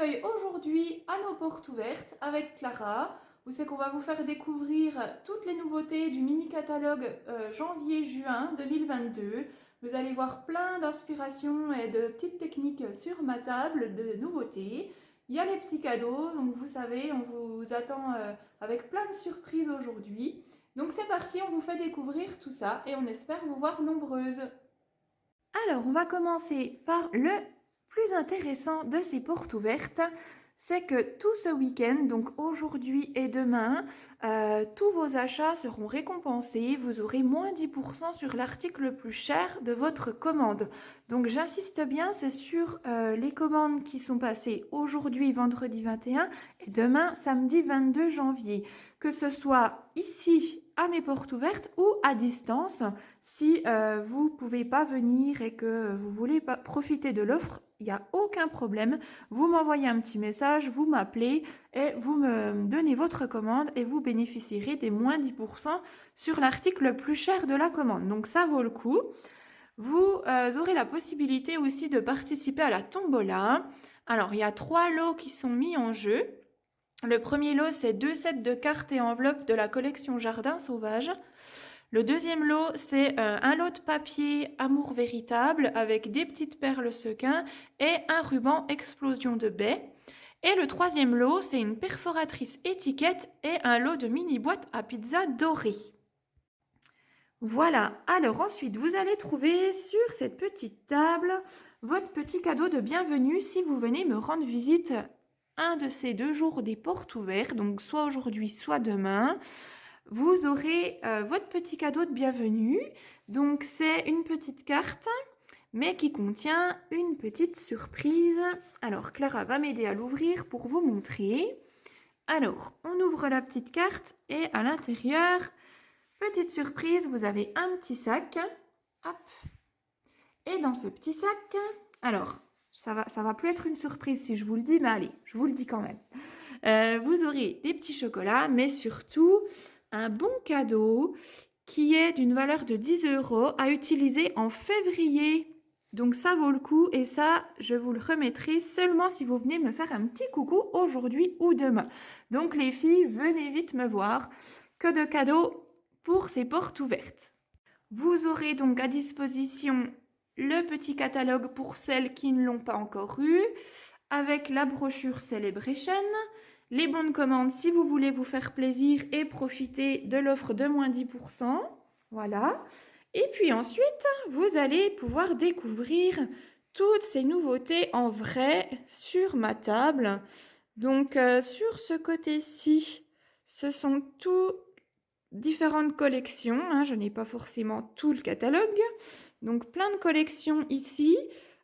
accueille aujourd'hui à nos portes ouvertes avec Clara, où c'est qu'on va vous faire découvrir toutes les nouveautés du mini-catalogue janvier-juin 2022. Vous allez voir plein d'inspirations et de petites techniques sur ma table de nouveautés. Il y a les petits cadeaux, donc vous savez, on vous attend avec plein de surprises aujourd'hui. Donc c'est parti, on vous fait découvrir tout ça et on espère vous voir nombreuses. Alors, on va commencer par le plus intéressant de ces portes ouvertes. C'est que tout ce week-end, donc aujourd'hui et demain, tous vos achats seront récompensés. Vous aurez moins 10% sur l'article le plus cher de votre commande. Donc j'insiste bien, c'est sur les commandes qui sont passées aujourd'hui, vendredi 21, et demain, samedi 22 janvier. Que ce soit ici, à mes portes ouvertes, ou à distance, si vous ne pouvez pas venir et que vous voulez pas profiter de l'offre, il n'y a aucun problème. Vous m'envoyez un petit message, vous m'appelez et vous me donnez votre commande et vous bénéficierez des moins 10% sur l'article le plus cher de la commande. Donc ça vaut le coup. Vous aurez la possibilité aussi de participer à la tombola. Alors, il y a 3 lots qui sont mis en jeu. Le premier lot, c'est 2 sets de cartes et enveloppes de la collection Jardin Sauvage. Le deuxième lot, c'est un lot de papier Amour véritable avec des petites perles sequins et un ruban Explosion de baie. Et le troisième lot, c'est une perforatrice étiquette et un lot de mini boîtes à pizza dorée. Voilà, alors ensuite vous allez trouver sur cette petite table votre petit cadeau de bienvenue si vous venez me rendre visite un de ces 2 jours des portes ouvertes, donc soit aujourd'hui, soit demain. Vous aurez votre petit cadeau de bienvenue. Donc c'est une petite carte, mais qui contient une petite surprise. Alors Clara va m'aider à l'ouvrir pour vous montrer. Alors, on ouvre la petite carte et à l'intérieur, petite surprise, vous avez un petit sac. Hop. Et dans ce petit sac, alors, ça va plus être une surprise si je vous le dis, mais allez, je vous le dis quand même. Vous aurez des petits chocolats, mais surtout un bon cadeau qui est d'une valeur de 10 € à utiliser en février. Donc ça vaut le coup et ça, je vous le remettrai seulement si vous venez me faire un petit coucou aujourd'hui ou demain. Donc les filles, venez vite me voir. Que de cadeaux pour ces portes ouvertes. Vous aurez donc à disposition le petit catalogue pour celles qui ne l'ont pas encore eu, avec la brochure Celebration, les bons de commande si vous voulez vous faire plaisir et profiter de l'offre de moins 10%. Voilà. Et puis ensuite, vous allez pouvoir découvrir toutes ces nouveautés en vrai sur ma table. Donc sur ce côté-ci, ce sont toutes différentes collections. Je n'ai pas forcément tout le catalogue. Donc plein de collections ici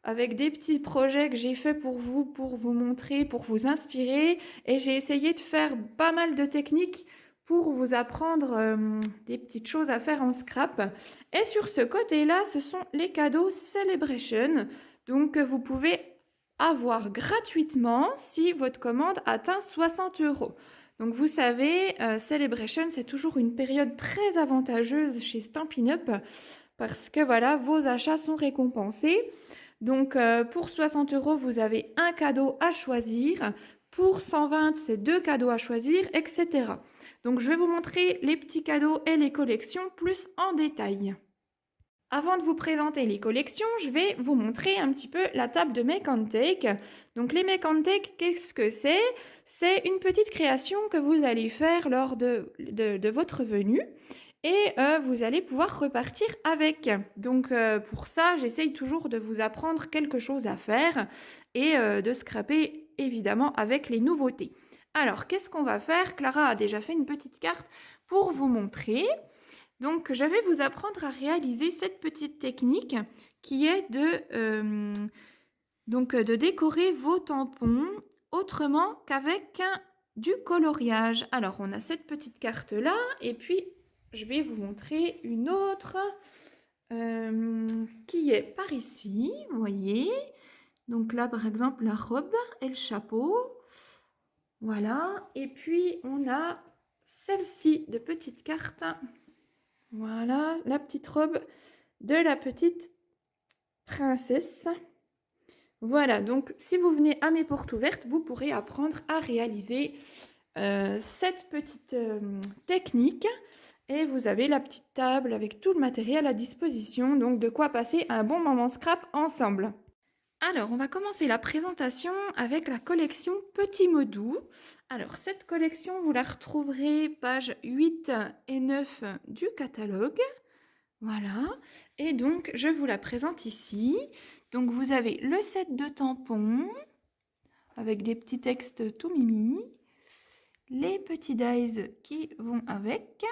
avec des petits projets que j'ai faits pour vous montrer, pour vous inspirer. Et j'ai essayé de faire pas mal de techniques pour vous apprendre des petites choses à faire en scrap. Et sur ce côté-là, ce sont les cadeaux Celebration. Donc vous pouvez avoir gratuitement si votre commande atteint 60 €. Donc vous savez, Celebration, c'est toujours une période très avantageuse chez Stampin' Up parce que voilà, vos achats sont récompensés. Donc pour 60 €, vous avez un cadeau à choisir. Pour 120, c'est 2 cadeaux à choisir, etc. Donc je vais vous montrer les petits cadeaux et les collections plus en détail. Avant de vous présenter les collections, je vais vous montrer un petit peu la table de Make and Take. Donc les Make and Take, qu'est-ce que c'est? C'est une petite création que vous allez faire lors de votre venue et vous allez pouvoir repartir avec. Donc pour ça, j'essaye toujours de vous apprendre quelque chose à faire et de scraper évidemment avec les nouveautés. Alors, qu'est-ce qu'on va faire? Clara a déjà fait une petite carte pour vous montrer. Donc, je vais vous apprendre à réaliser cette petite technique qui est de décorer vos tampons autrement qu'avec du coloriage. Alors, on a cette petite carte-là et puis je vais vous montrer une autre qui est par ici, vous voyez. Donc là, par exemple, la robe et le chapeau. Voilà. Et puis, on a celle-ci de petite carte. Voilà, la petite robe de la petite princesse. Voilà, donc si vous venez à mes portes ouvertes, vous pourrez apprendre à réaliser cette petite technique. Et vous avez la petite table avec tout le matériel à disposition, donc de quoi passer un bon moment scrap ensemble. Alors, on va commencer la présentation avec la collection Petits mots doux. Alors, cette collection, vous la retrouverez pages 8 et 9 du catalogue. Voilà. Et donc, je vous la présente ici. Donc, vous avez le set de tampons avec des petits textes tout mimi, les petits dies qui vont avec.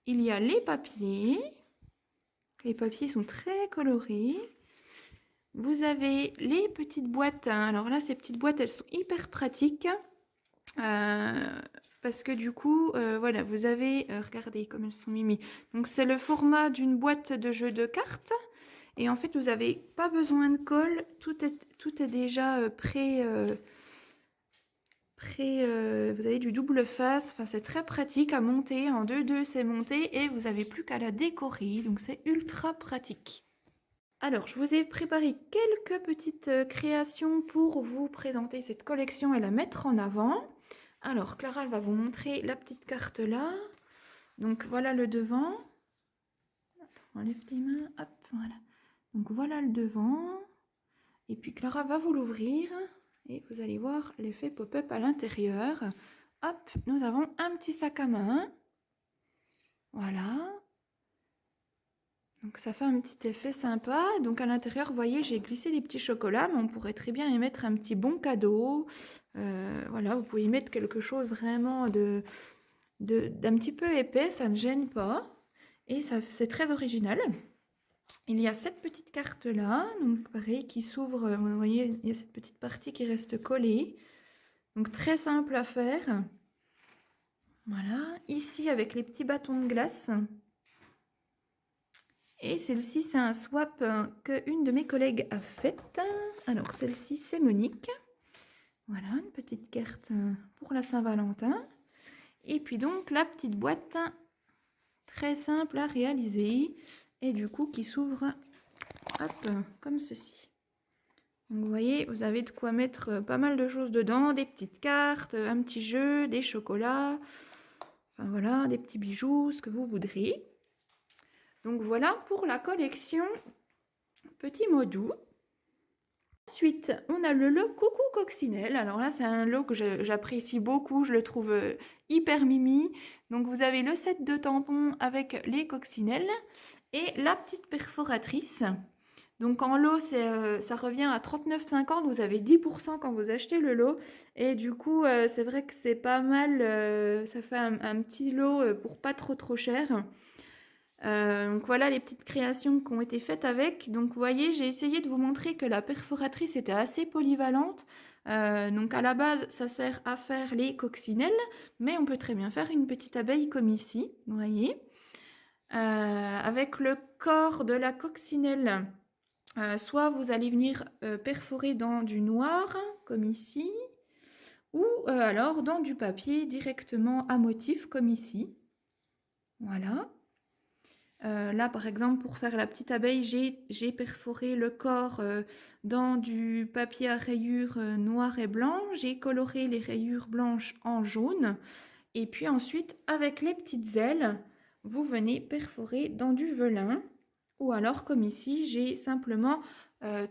Il y a les papiers. Les papiers sont très colorés. Vous avez les petites boîtes. Alors là, ces petites boîtes, elles sont hyper pratiques. Parce que du coup, voilà, vous avez... regardez comme elles sont mimi. Donc c'est le format d'une boîte de jeu de cartes. Et en fait, vous n'avez pas besoin de colle. Tout est déjà prêt. Vous avez du double face. Enfin, c'est très pratique à monter. En 2-2, c'est monté. Et vous n'avez plus qu'à la décorer. Donc c'est ultra pratique. Alors, je vous ai préparé quelques petites créations pour vous présenter cette collection et la mettre en avant. Alors, Clara elle va vous montrer la petite carte là. Donc, voilà le devant. Attends, enlève tes mains. Hop, voilà. Donc, voilà le devant. Et puis, Clara va vous l'ouvrir. Et vous allez voir l'effet pop-up à l'intérieur. Hop, nous avons un petit sac à main. Voilà. Donc ça fait un petit effet sympa. Donc à l'intérieur, vous voyez, j'ai glissé des petits chocolats, mais on pourrait très bien y mettre un petit bon cadeau. Voilà, vous pouvez y mettre quelque chose vraiment d'un petit peu épais, ça ne gêne pas. Et ça, c'est très original. Il y a cette petite carte-là, donc pareil, qui s'ouvre. Vous voyez, il y a cette petite partie qui reste collée. Donc très simple à faire. Voilà, ici avec les petits bâtons de glace. Et celle-ci, c'est un swap qu'une de mes collègues a fait. Alors, celle-ci, c'est Monique. Voilà, une petite carte pour la Saint-Valentin. Et puis donc, la petite boîte très simple à réaliser. Et du coup, qui s'ouvre hop, comme ceci. Donc, vous voyez, vous avez de quoi mettre pas mal de choses dedans. Des petites cartes, un petit jeu, des chocolats. Enfin, voilà, des petits bijoux, ce que vous voudrez. Donc, voilà pour la collection Petits mots doux. Ensuite, on a le lot Coucou Coccinelle. Alors là, c'est un lot que j'apprécie beaucoup. Je le trouve hyper mimi. Donc, vous avez le set de tampons avec les coccinelles et la petite perforatrice. Donc, en lot, ça revient à 39,50. Vous avez 10% quand vous achetez le lot. Et du coup, c'est vrai que c'est pas mal. Ça fait un petit lot pour pas trop cher. Donc voilà les petites créations qui ont été faites avec. Donc vous voyez, j'ai essayé de vous montrer que la perforatrice était assez polyvalente. Donc à la base, ça sert à faire les coccinelles, mais on peut très bien faire une petite abeille comme ici, vous voyez. Avec le corps de la coccinelle, soit vous allez venir perforer dans du noir, comme ici, ou alors dans du papier directement à motif, comme ici. Voilà. Là, par exemple, pour faire la petite abeille, j'ai perforé le corps dans du papier à rayures noir et blanc. J'ai coloré les rayures blanches en jaune. Et puis ensuite, avec les petites ailes, vous venez perforer dans du velin. Ou alors, comme ici, j'ai simplement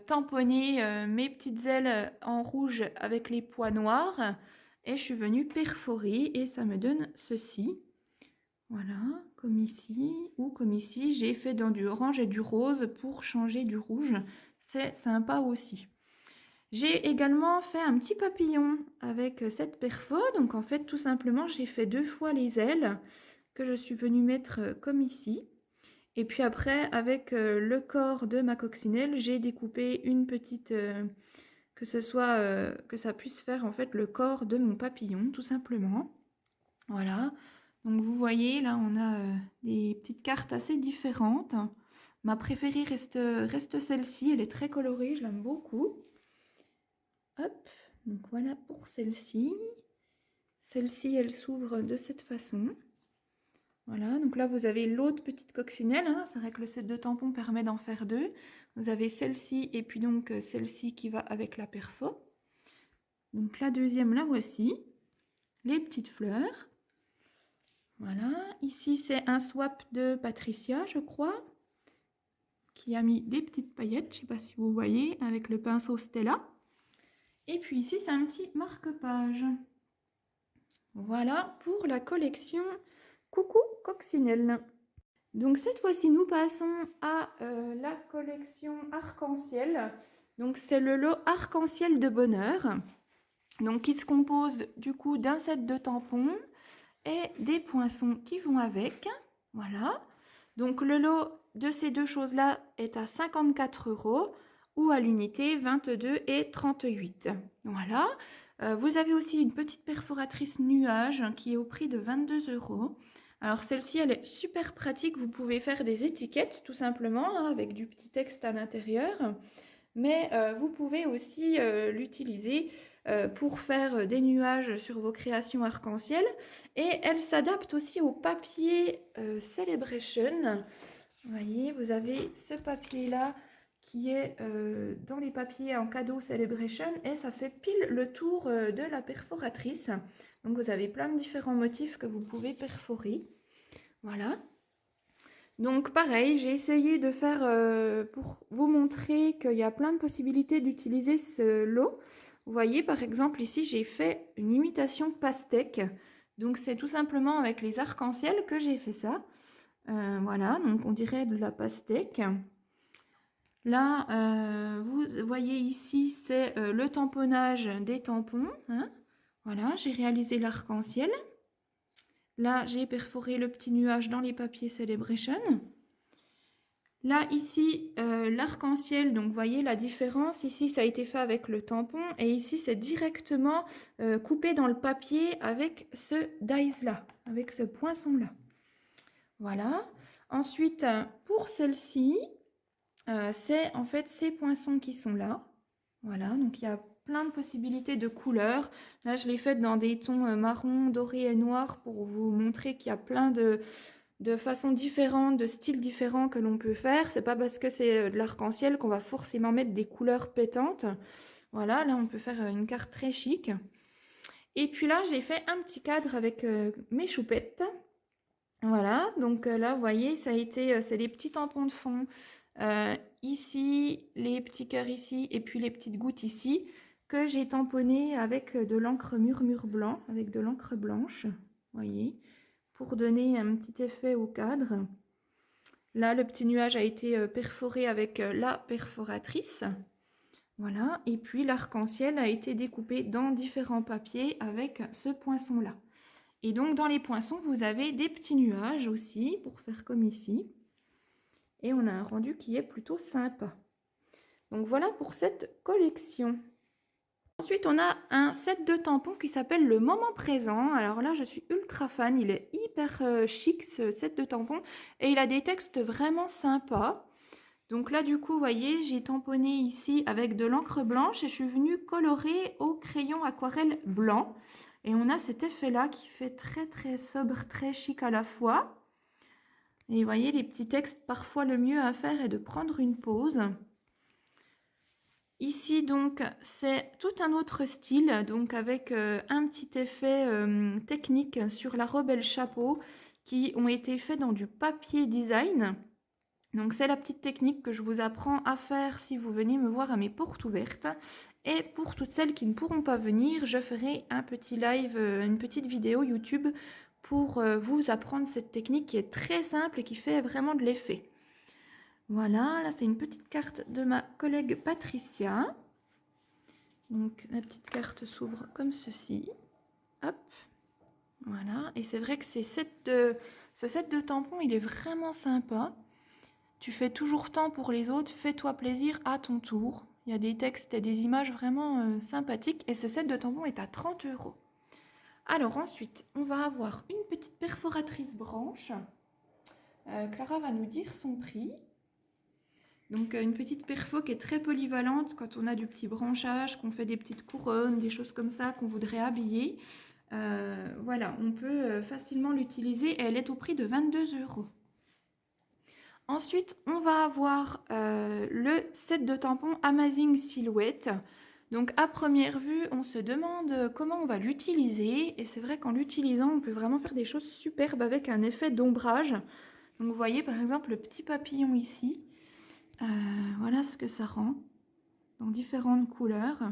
tamponné mes petites ailes en rouge avec les pois noirs. Et je suis venue perforer et ça me donne ceci. Voilà, comme ici, ou comme ici, j'ai fait dans du orange et du rose pour changer du rouge. C'est sympa aussi. J'ai également fait un petit papillon avec cette perfo. Donc en fait, tout simplement, j'ai fait 2 fois les ailes que je suis venue mettre comme ici. Et puis après, avec le corps de ma coccinelle, j'ai découpé une petite... que ça puisse faire en fait le corps de mon papillon, tout simplement. Voilà. Donc vous voyez, là, on a des petites cartes assez différentes. Ma préférée reste celle-ci. Elle est très colorée, je l'aime beaucoup. Hop, donc voilà pour celle-ci. Celle-ci, elle s'ouvre de cette façon. Voilà, donc là vous avez l'autre petite coccinelle, hein. C'est vrai que le set de tampons permet d'en faire deux. Vous avez celle-ci et puis donc celle-ci qui va avec la perfo. Donc la deuxième, la voici. Les petites fleurs. Voilà, ici c'est un swap de Patricia, je crois, qui a mis des petites paillettes, je ne sais pas si vous voyez, avec le pinceau Stella. Et puis ici c'est un petit marque-page. Voilà pour la collection Coucou Coccinelle. Donc cette fois-ci, nous passons à la collection arc-en-ciel. Donc c'est le lot arc-en-ciel de bonheur. Donc il se compose du coup d'un set de tampons et des poinçons qui vont avec. Voilà. Donc le lot de ces deux choses-là est à 54 € ou à l'unité 22 et 38. Voilà. Vous avez aussi une petite perforatrice nuage qui est au prix de 22 €. Alors celle-ci, elle est super pratique. Vous pouvez faire des étiquettes tout simplement, hein, avec du petit texte à l'intérieur. Mais vous pouvez aussi l'utiliser pour faire des nuages sur vos créations arc-en-ciel. Et elle s'adapte aussi au papier Celebration. Vous voyez, vous avez ce papier-là qui est dans les papiers en cadeau Celebration et ça fait pile le tour de la perforatrice. Donc vous avez plein de différents motifs que vous pouvez perforer. Voilà. Donc pareil, j'ai essayé de faire pour vous montrer qu'il y a plein de possibilités d'utiliser ce lot. Vous voyez par exemple ici j'ai fait une imitation pastèque. Donc c'est tout simplement avec les arcs-en-ciel que j'ai fait ça. Voilà, donc on dirait de la pastèque. Là, vous voyez ici, c'est le tamponnage des tampons, hein. Voilà, j'ai réalisé l'arc-en-ciel. Là, j'ai perforé le petit nuage dans les papiers Celebration. Là, ici, l'arc-en-ciel, donc vous voyez la différence. Ici, ça a été fait avec le tampon et ici, c'est directement coupé dans le papier avec ce dies-là, avec ce poinçon-là. Voilà. Ensuite, pour celle-ci, c'est en fait ces poinçons qui sont là. Voilà, donc il y a plein de possibilités de couleurs. Là, je l'ai faite dans des tons marron, doré et noir pour vous montrer qu'il y a plein de façons différentes, de styles différents que l'on peut faire. C'est pas parce que c'est de l'arc-en-ciel qu'on va forcément mettre des couleurs pétantes. Voilà, là, on peut faire une carte très chic. Et puis là, j'ai fait un petit cadre avec mes choupettes. Voilà, donc là, vous voyez, ça a été, c'est les petits tampons de fond ici, les petits cœurs ici, et puis les petites gouttes ici, que j'ai tamponné avec de l'encre murmure blanc, avec de l'encre blanche, vous voyez, pour donner un petit effet au cadre. Là, le petit nuage a été perforé avec la perforatrice. Voilà, et puis l'arc-en-ciel a été découpé dans différents papiers avec ce poinçon-là. Et donc dans les poinçons, vous avez des petits nuages aussi, pour faire comme ici. Et on a un rendu qui est plutôt sympa. Donc voilà pour cette collection. Ensuite, on a un set de tampons qui s'appelle le moment présent. Alors là, je suis ultra fan. Il est hyper chic, ce set de tampons. Et il a des textes vraiment sympas. Donc là, du coup, vous voyez, j'ai tamponné ici avec de l'encre blanche et je suis venue colorer au crayon aquarelle blanc. Et on a cet effet-là qui fait très très sobre, très chic à la fois. Et vous voyez, les petits textes, parfois le mieux à faire est de prendre une pause. Ici, donc, c'est tout un autre style, donc avec un petit effet technique sur la robe et le chapeau qui ont été faits dans du papier design. Donc c'est la petite technique que je vous apprends à faire si vous venez me voir à mes portes ouvertes. Et pour toutes celles qui ne pourront pas venir, je ferai un petit live, une petite vidéo YouTube pour vous apprendre cette technique qui est très simple et qui fait vraiment de l'effet. Voilà, là c'est une petite carte de ma collègue Patricia. Donc la petite carte s'ouvre comme ceci. Hop. Voilà, et c'est vrai que ce set de tampons, il est vraiment sympa. Tu fais toujours tant pour les autres, fais-toi plaisir à ton tour. Il y a des textes et des images vraiment sympathiques. Et ce set de tampons est à 30 €. Alors ensuite, on va avoir une petite perforatrice branche. Clara va nous dire son prix. Donc une petite perfo qui est très polyvalente quand on a du petit branchage, qu'on fait des petites couronnes, des choses comme ça qu'on voudrait habiller. Voilà, on peut facilement l'utiliser et elle est au prix de 22 €. Ensuite, on va avoir le set de tampons Amazing Silhouette. Donc à première vue, on se demande comment on va l'utiliser. Et c'est vrai qu'en l'utilisant, on peut vraiment faire des choses superbes avec un effet d'ombrage. Donc vous voyez par exemple le petit papillon ici. Voilà ce que ça rend dans différentes couleurs.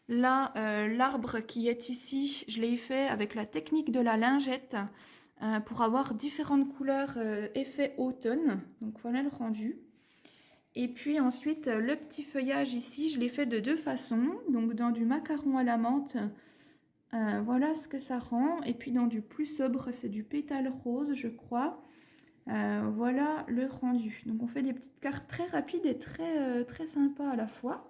Là, l'arbre qui est ici, je l'ai fait avec la technique de la lingette pour avoir différentes couleurs effet automne. Donc voilà le rendu. Et puis ensuite, le petit feuillage ici, je l'ai fait de deux façons. Donc dans du macaron à la menthe, voilà ce que ça rend. Et puis dans du plus sobre, c'est du pétale rose, je crois. Voilà le rendu. Donc on fait des petites cartes très rapides et très sympas à la fois.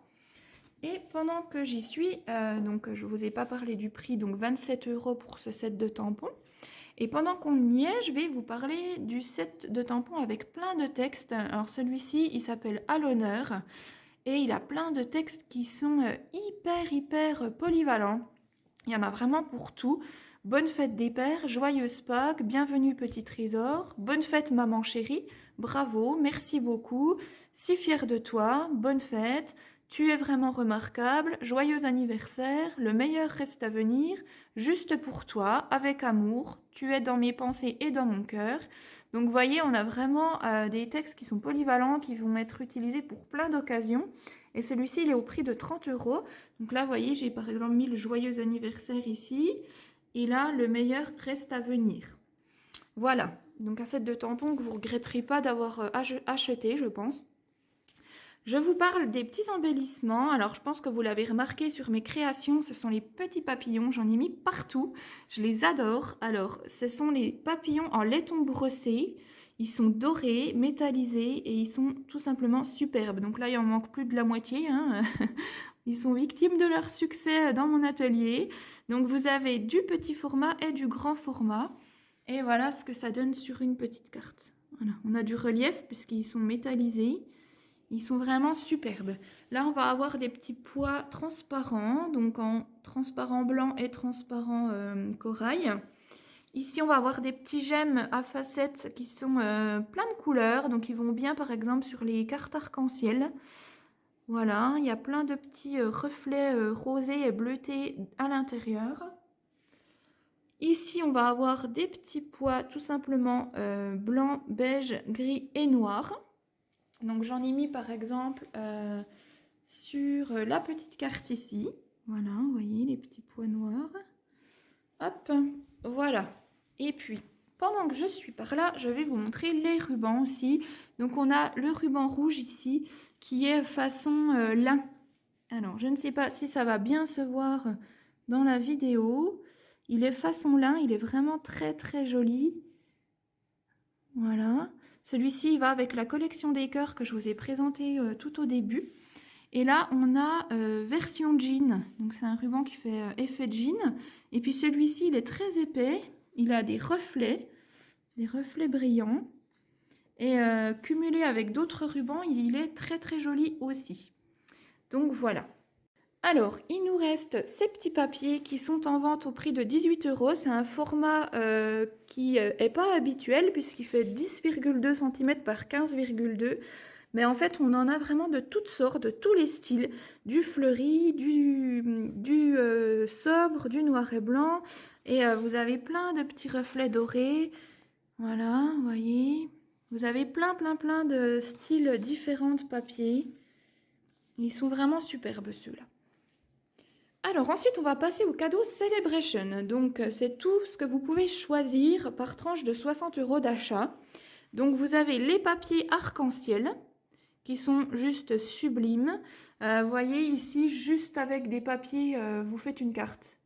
Et pendant que j'y suis, donc je ne vous ai pas parlé du prix, donc 27 € pour ce set de tampons. Et pendant qu'on y est, je vais vous parler du set de tampons avec plein de textes. Alors celui-ci, il s'appelle À l'honneur et il a plein de textes qui sont hyper polyvalents. Il y en a vraiment pour tout. Bonne fête des pères, joyeuse Pâques, bienvenue petit trésor, bonne fête maman chérie, bravo, merci beaucoup, si fière de toi, bonne fête, tu es vraiment remarquable, joyeux anniversaire, le meilleur reste à venir, juste pour toi, avec amour, tu es dans mes pensées et dans mon cœur. Donc vous voyez, on a vraiment des textes qui sont polyvalents, qui vont être utilisés pour plein d'occasions. Et celui-ci, il est au prix de 30 €. Donc là, vous voyez, j'ai par exemple mis le joyeux anniversaire ici. Et là, le meilleur reste à venir. Voilà, donc un set de tampons que vous ne regretterez pas d'avoir acheté, je pense. Je vous parle des petits embellissements. Alors, je pense que vous l'avez remarqué sur mes créations, ce sont les petits papillons. J'en ai mis partout. Je les adore. Alors, ce sont les papillons en laiton brossé. Ils sont dorés, métallisés et ils sont tout simplement superbes. Donc là, il en manque plus de la moitié, hein. Ils sont victimes de leur succès dans mon atelier. Donc, vous avez du petit format et du grand format. Et voilà ce que ça donne sur une petite carte. Voilà. On a du relief puisqu'ils sont métallisés. Ils sont vraiment superbes. Là, on va avoir des petits pois transparents, donc en transparent blanc et transparent corail. Ici, on va avoir des petits gemmes à facettes qui sont plein de couleurs, donc ils vont bien par exemple sur les cartes arc-en-ciel. Voilà, il y a plein de petits reflets rosés et bleutés à l'intérieur. Ici, on va avoir des petits pois tout simplement blanc, beige, gris et noir. Donc j'en ai mis par exemple sur la petite carte ici. Voilà, vous voyez les petits pois noirs. Hop, voilà. Et puis, pendant que je suis par là, je vais vous montrer les rubans aussi. Donc on a le ruban rouge ici qui est façon lin. Alors, je ne sais pas si ça va bien se voir dans la vidéo. Il est façon lin, il est vraiment très joli. Voilà. Celui-ci, il va avec la collection des cœurs que je vous ai présenté tout au début. Et là, on a version jean. Donc, c'est un ruban qui fait effet jean. Et puis, celui-ci, il est très épais. Il a des reflets brillants. Et cumulé avec d'autres rubans, il est très joli aussi. Donc, voilà. Alors, il nous reste ces petits papiers qui sont en vente au prix de 18 €. C'est un format qui n'est pas habituel puisqu'il fait 10,2 cm par 15,2 cm. Mais en fait, on en a vraiment de toutes sortes, de tous les styles. Du fleuri, du sobre, du noir et blanc. Et vous avez plein de petits reflets dorés. Voilà, vous voyez. Vous avez plein de styles différents de papier. Ils sont vraiment superbes ceux-là. Alors ensuite, on va passer au cadeau Celebration. Donc c'est tout ce que vous pouvez choisir par tranche de 60 € d'achat. Donc vous avez les papiers arc-en-ciel qui sont juste sublimes. Vous voyez ici, juste avec des papiers, vous faites une carte.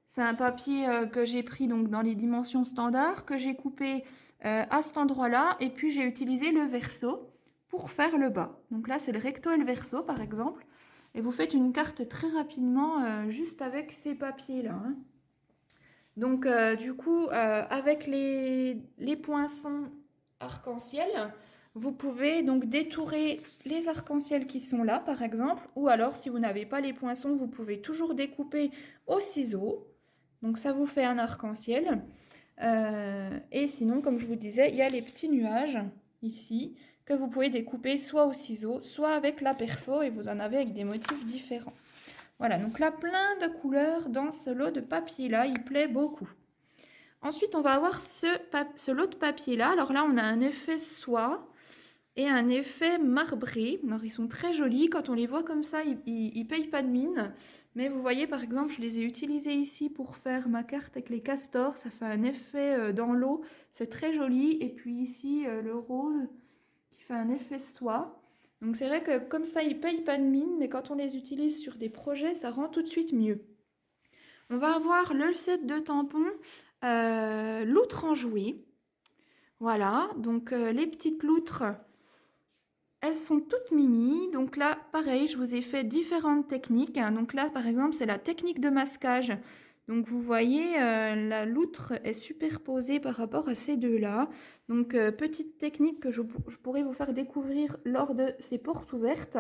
C'est un papier que j'ai pris donc dans les dimensions standards, que j'ai coupé à cet endroit-là, et puis j'ai utilisé le verso pour faire le bas. Donc là, c'est le recto et le verso, par exemple. Et vous faites une carte très rapidement, juste avec ces papiers-là, hein. Donc, du coup, avec les poinçons arc-en-ciel, vous pouvez donc détourer les arcs-en-ciel qui sont là, par exemple. Ou alors, si vous n'avez pas les poinçons, vous pouvez toujours découper au ciseau. Donc ça vous fait un arc-en-ciel. Et sinon, comme je vous disais, il y a les petits nuages ici que vous pouvez découper soit au ciseau, soit avec la perfo et vous en avez avec des motifs différents. Voilà, donc là, plein de couleurs dans ce lot de papier-là, il plaît beaucoup. Ensuite, on va avoir ce lot de papier-là. Alors là, on a un effet soie et un effet marbré. Alors, ils sont très jolis. Quand on les voit comme ça, ils payent pas de mine. Mais vous voyez, par exemple, je les ai utilisés ici pour faire ma carte avec les castors. Ça fait un effet dans l'eau. C'est très joli. Et puis ici, le rose qui fait un effet soie. Donc c'est vrai que comme ça, ils payent pas de mine. Mais quand on les utilise sur des projets, ça rend tout de suite mieux. On va avoir le set de tampons loutre enjouée. Voilà, donc les petites loutres, elles sont toutes mimi. Donc là, pareil, je vous ai fait différentes techniques, hein. Donc là, par exemple, c'est la technique de masquage. Donc vous voyez, la loutre est superposée par rapport à ces deux-là. Donc petite technique que je pourrais vous faire découvrir lors de ces portes ouvertes.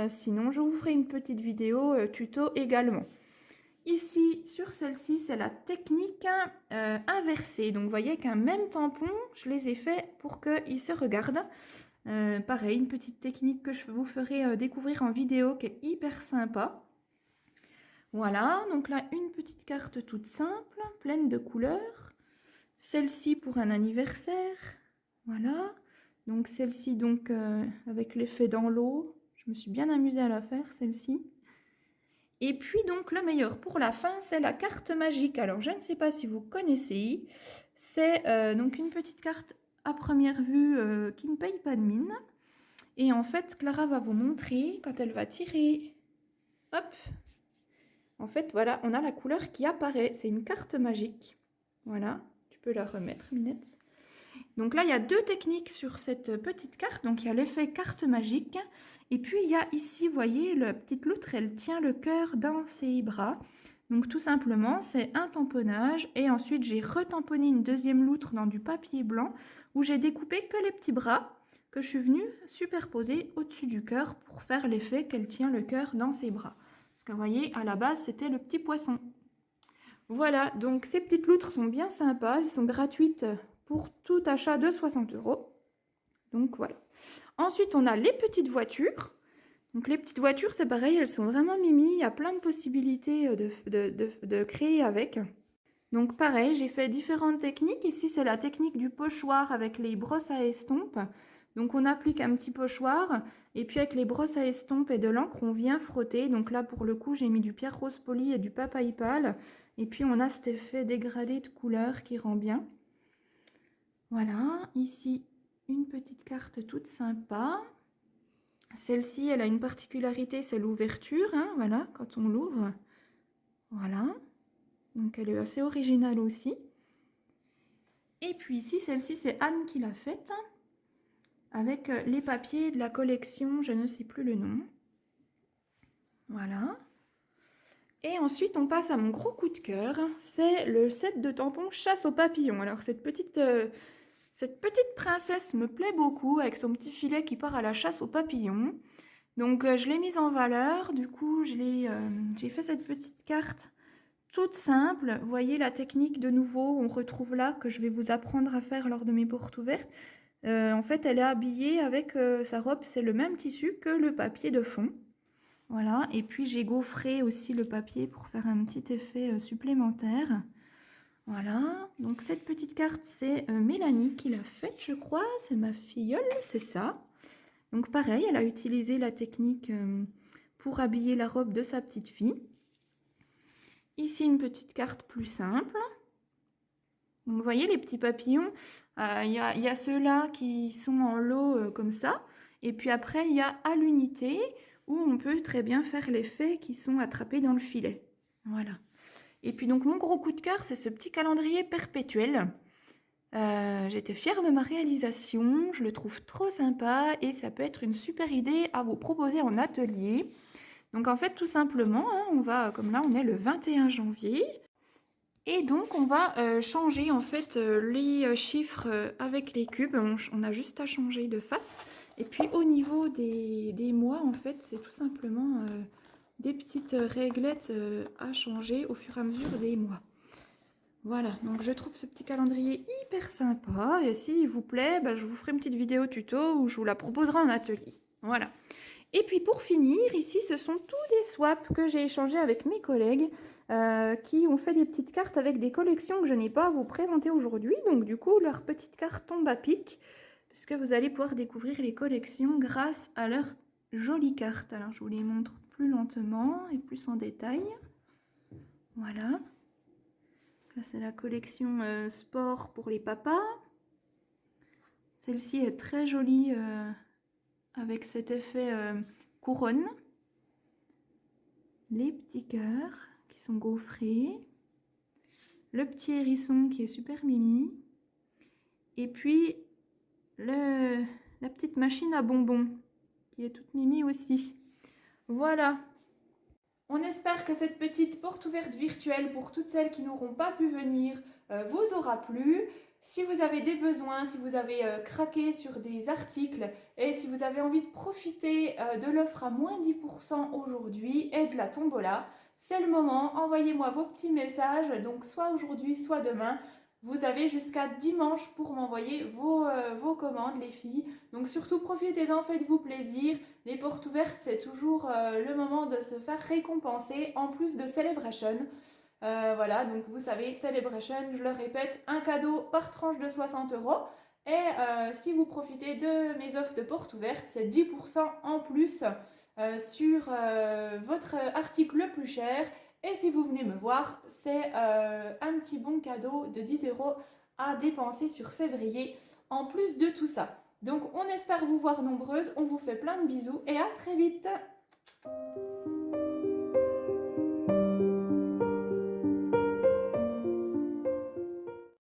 Sinon, je vous ferai une petite vidéo tuto également. Ici, sur celle-ci, c'est la technique inversée. Donc, vous voyez qu'un même tampon, je les ai fait pour qu'ils se regardent. Pareil, une petite technique que je vous ferai découvrir en vidéo qui est hyper sympa. Voilà, donc là, une petite carte toute simple, pleine de couleurs. Celle-ci pour un anniversaire. Voilà. Donc, celle-ci, donc, avec l'effet dans l'eau. Je me suis bien amusée à la faire, celle-ci. Et puis donc le meilleur pour la fin, c'est la carte magique. Alors je ne sais pas si vous connaissez, c'est donc une petite carte à première vue qui ne paye pas de mine. Et en fait, Clara va vous montrer quand elle va tirer. Hop. En fait, voilà, on a la couleur qui apparaît. C'est une carte magique. Voilà, tu peux la remettre, Minette. Donc là, il y a deux techniques sur cette petite carte. Donc il y a l'effet carte magique. Et puis il y a ici, vous voyez, la petite loutre, elle tient le cœur dans ses bras. Donc tout simplement, c'est un tamponnage. Et ensuite, j'ai retamponné une deuxième loutre dans du papier blanc où j'ai découpé que les petits bras que je suis venue superposer au-dessus du cœur pour faire l'effet qu'elle tient le cœur dans ses bras. Parce que vous voyez, à la base, c'était le petit poisson. Voilà, donc ces petites loutres sont bien sympas. Elles sont gratuites pour tout achat de 60 €. Donc voilà. Ensuite, on a les petites voitures. Donc les petites voitures, c'est pareil, elles sont vraiment mimi. Il y a plein de possibilités de créer avec. Donc pareil, j'ai fait différentes techniques. Ici, c'est la technique du pochoir avec les brosses à estompe. Donc on applique un petit pochoir et puis avec les brosses à estompe et de l'encre, on vient frotter. Donc là, pour le coup, j'ai mis du pierre rose poli et du papaye pâle. Et puis on a cet effet dégradé de couleur qui rend bien. Voilà, ici, une petite carte toute sympa. Celle-ci, elle a une particularité, c'est l'ouverture, hein, voilà, quand on l'ouvre. Voilà, donc elle est assez originale aussi. Et puis ici, celle-ci, c'est Anne qui l'a faite, avec les papiers de la collection, je ne sais plus le nom. Voilà. Et ensuite, on passe à mon gros coup de cœur, c'est le set de tampons chasse aux papillons. Alors, cette petite princesse me plaît beaucoup, avec son petit filet qui part à la chasse aux papillons. Donc, je l'ai mise en valeur. Du coup, j'ai fait cette petite carte toute simple. Vous voyez la technique de nouveau, on retrouve là, que je vais vous apprendre à faire lors de mes portes ouvertes. En fait, elle est habillée avec sa robe, c'est le même tissu que le papier de fond. Voilà, et puis j'ai gaufré aussi le papier pour faire un petit effet supplémentaire. Voilà, donc cette petite carte, c'est Mélanie qui l'a faite, je crois. C'est ma filleule, c'est ça. Donc pareil, elle a utilisé la technique pour habiller la robe de sa petite fille. Ici, une petite carte plus simple. Donc vous voyez les petits papillons, il y a ceux-là qui sont en lot comme ça. Et puis après, il y a à l'unité où on peut très bien faire l'effet qui sont attrapés dans le filet. Voilà. Et puis donc mon gros coup de cœur, c'est ce petit calendrier perpétuel. J'étais fière de ma réalisation, je le trouve trop sympa et ça peut être une super idée à vous proposer en atelier. Donc en fait tout simplement, hein, on va, comme là on est le 21 janvier, et donc on va changer en fait les chiffres avec les cubes, on a juste à changer de face. Et puis au niveau des mois en fait c'est tout simplement des petites réglettes à changer au fur et à mesure des mois. Voilà, donc je trouve ce petit calendrier hyper sympa et s'il vous plaît, bah, je vous ferai une petite vidéo tuto où je vous la proposerai en atelier. Voilà. Et puis pour finir, ici, ce sont tous des swaps que j'ai échangés avec mes collègues qui ont fait des petites cartes avec des collections que je n'ai pas à vous présenter aujourd'hui. Donc du coup, leur petite carte tombe à pic puisque vous allez pouvoir découvrir les collections grâce à leurs jolies cartes. Alors je vous les montre plus lentement et plus en détail. Voilà. Là, c'est la collection sport pour les papas. Celle-ci est très jolie avec cet effet couronne. Les petits cœurs qui sont gaufrés. Le petit hérisson qui est super mimi. Et puis la petite machine à bonbons qui est toute mimi aussi. Voilà. On espère que cette petite porte ouverte virtuelle pour toutes celles qui n'auront pas pu venir vous aura plu. Si vous avez des besoins, si vous avez craqué sur des articles et si vous avez envie de profiter de l'offre à moins 10% aujourd'hui et de la tombola, c'est le moment. Envoyez-moi vos petits messages, donc soit aujourd'hui, soit demain. Vous avez jusqu'à dimanche pour m'envoyer vos commandes, les filles. Donc surtout, profitez-en, faites-vous plaisir. Les portes ouvertes, c'est toujours le moment de se faire récompenser en plus de Celebration. Voilà, donc vous savez, Celebration, je le répète, un cadeau par tranche de 60 €. Et si vous profitez de mes offres de portes ouvertes, c'est 10% en plus sur votre article le plus cher. Et si vous venez me voir, c'est un petit bon cadeau de 10 € à dépenser sur février en plus de tout ça. Donc on espère vous voir nombreuses, on vous fait plein de bisous et à très vite.